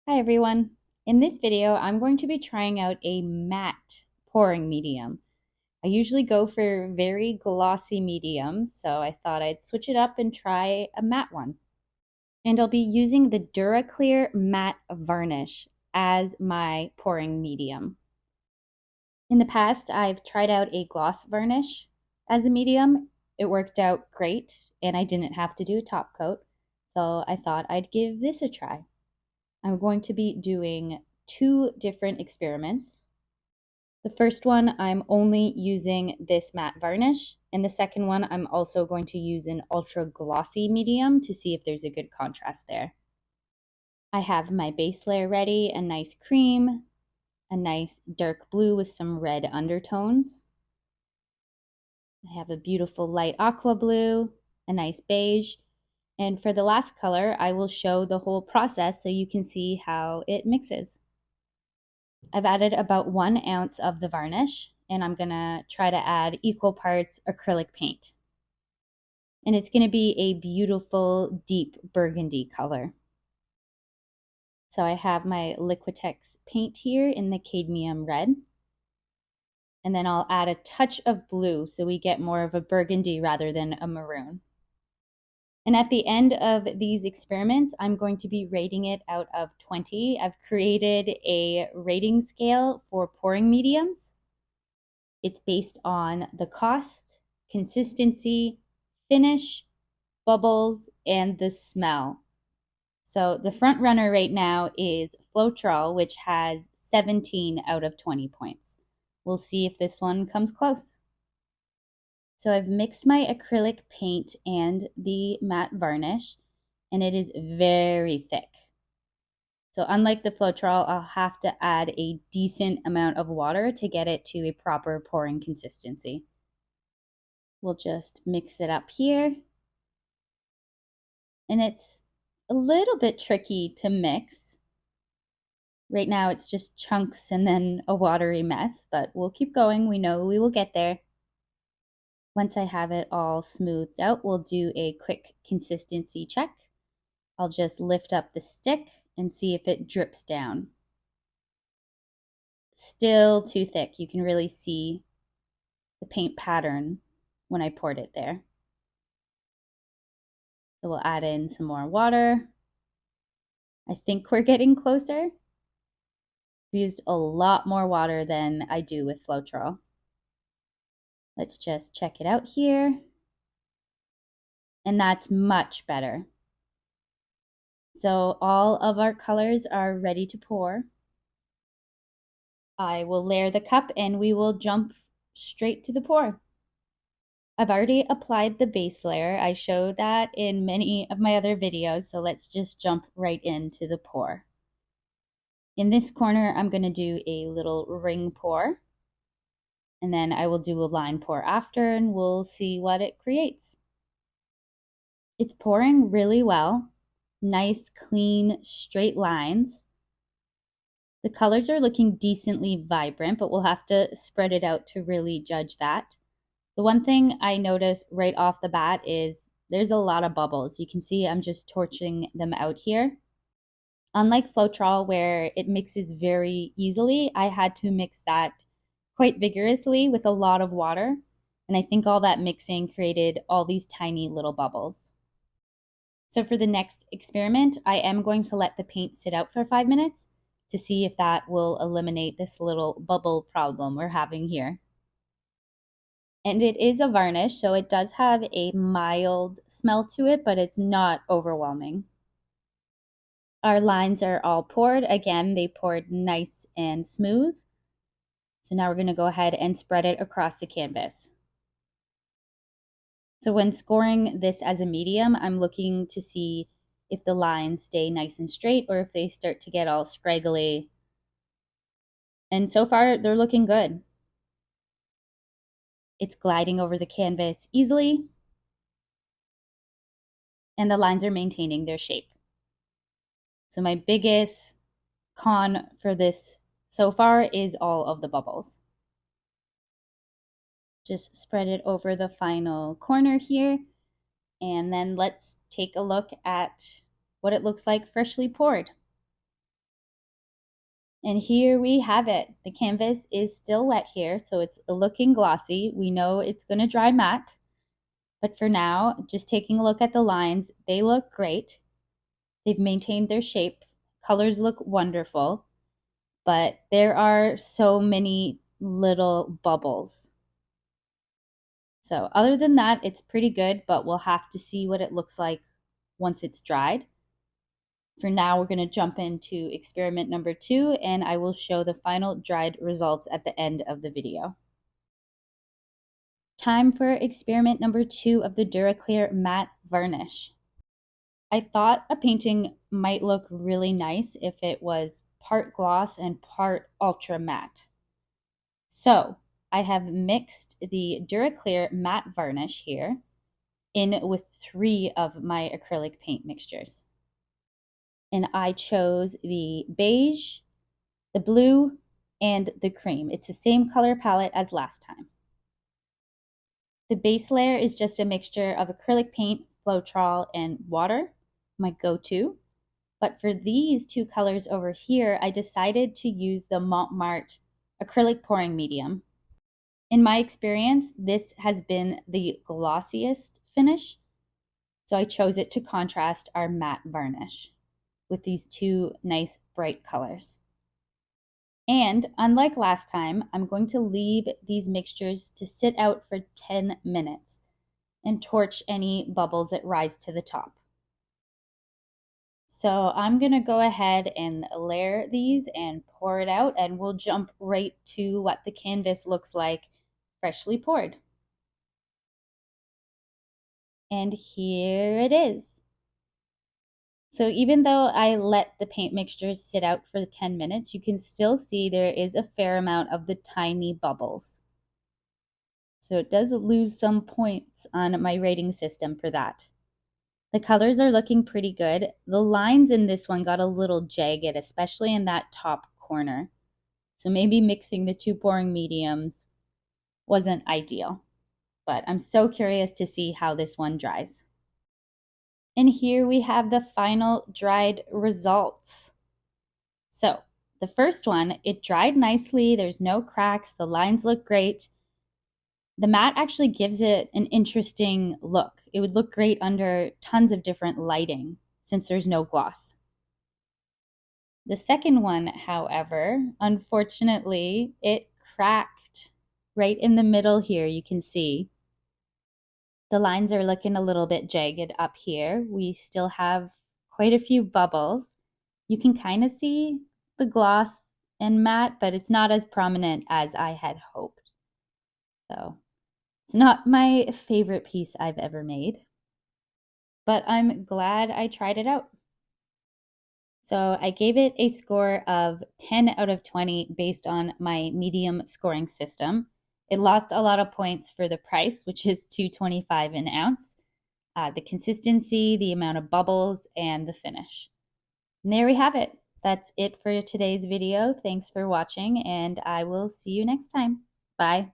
Hi everyone. In this video, I'm going to be trying out a matte pouring medium. I usually go for very glossy mediums, so I thought I'd switch it up and try a matte one. And I'll be using the Duraclear Matte Varnish as my pouring medium. In the past, I've tried out a gloss varnish as a medium. It worked out great, and I didn't have to do a top coat, so I thought I'd give this a try. I'm going to be doing two different experiments. The first one, I'm only using this matte varnish, and the second one, I'm also going to use an ultra glossy medium to see if there's a good contrast there. I have my base layer ready, a nice cream, a nice dark blue with some red undertones. I have a beautiful light aqua blue, a nice beige, and for the last color, I will show the whole process so you can see how it mixes. I've added about 1 ounce of the varnish, and I'm going to try to add equal parts acrylic paint. And it's going to be a beautiful deep burgundy color. So I have my Liquitex paint here in the cadmium red. And then I'll add a touch of blue so we get more of a burgundy rather than a maroon. And at the end of these experiments, I'm going to be rating it out of 20. I've created a rating scale for pouring mediums. It's based on the cost, consistency, finish, bubbles, and the smell. So the front runner right now is Floetrol, which has 17 out of 20 points. We'll see if this one comes close. So I've mixed my acrylic paint and the matte varnish, and it is very thick. So unlike the Floetrol, I'll have to add a decent amount of water to get it to a proper pouring consistency. We'll just mix it up here. And it's a little bit tricky to mix. Right now it's just chunks and then a watery mess, but we'll keep going. We know we will get there. Once I have it all smoothed out, we'll do a quick consistency check. I'll just lift up the stick and see if it drips down. Still too thick. You can really see the paint pattern when I poured it there. So we'll add in some more water. I think we're getting closer. I've used a lot more water than I do with Floetrol. Let's just check it out here. And that's much better. So all of our colors are ready to pour. I will layer the cup and we will jump straight to the pour. I've already applied the base layer. I showed that in many of my other videos, so let's just jump right into the pour. In this corner, I'm going to do a little ring pour, and then I will do a line pour after, and we'll see what it creates. It's pouring really well. Nice, clean, straight lines. The colors are looking decently vibrant, but we'll have to spread it out to really judge that. The one thing I noticed right off the bat is there's a lot of bubbles. You can see I'm just torching them out here. Unlike Floetrol, where it mixes very easily, I had to mix that quite vigorously with a lot of water. And I think all that mixing created all these tiny little bubbles. So for the next experiment, I am going to let the paint sit out for 5 minutes to see if that will eliminate this little bubble problem we're having here. And it is a varnish, so it does have a mild smell to it, but it's not overwhelming. Our lines are all poured. Again, they poured nice and smooth. So now we're going to go ahead and spread it across the canvas. So when scoring this as a medium, I'm looking to see if the lines stay nice and straight or if they start to get all scraggly. And so far, they're looking good. It's gliding over the canvas easily, and the lines are maintaining their shape. So my biggest con for this so far is all of the bubbles. Just spread it over the final corner here, and then let's take a look at what it looks like freshly poured. And here we have it. The canvas is still wet here, so it's looking glossy. We know it's going to dry matte. But for now, just taking a look at the lines, they look great. They've maintained their shape. Colors look wonderful. But there are so many little bubbles. So other than that, it's pretty good, but we'll have to see what it looks like once it's dried. For now, we're going to jump into experiment number 2, and I will show the final dried results at the end of the video. Time for experiment number 2 of the Duraclear matte varnish. I thought a painting might look really nice if it was part gloss and part ultra matte. So I have mixed the Duraclear matte varnish here in with 3 of my acrylic paint mixtures. And I chose the beige, the blue, and the cream. It's the same color palette as last time. The base layer is just a mixture of acrylic paint, Floetrol, and water, my go-to. But for these 2 colors over here, I decided to use the Montmartre acrylic pouring medium. In my experience, this has been the glossiest finish, so I chose it to contrast our matte varnish with these 2 nice bright colors. And unlike last time, I'm going to leave these mixtures to sit out for 10 minutes and torch any bubbles that rise to the top. So I'm going to go ahead and layer these and pour it out, and we'll jump right to what the canvas looks like freshly poured. And here it is. So even though I let the paint mixtures sit out for the 10 minutes, you can still see there is a fair amount of the tiny bubbles. So it does lose some points on my rating system for that. The colors are looking pretty good. The lines in this one got a little jagged, especially in that top corner. So maybe mixing the 2 pouring mediums wasn't ideal. But I'm so curious to see how this one dries. And here we have the final dried results. So the first one, it dried nicely. There's no cracks. The lines look great. The matte actually gives it an interesting look. It would look great under tons of different lighting since there's no gloss. The second one, however, unfortunately, it cracked right in the middle here. You can see the lines are looking a little bit jagged up here. We still have quite a few bubbles. You can kind of see the gloss and matte, but it's not as prominent as I had hoped. So it's not my favorite piece I've ever made, but I'm glad I tried it out. So I gave it a score of 10 out of 20 based on my medium scoring system. It lost a lot of points for the price, which is $2.25 an ounce, the consistency, the amount of bubbles, and the finish. And there we have it. That's it for today's video. Thanks for watching, and I will see you next time. Bye.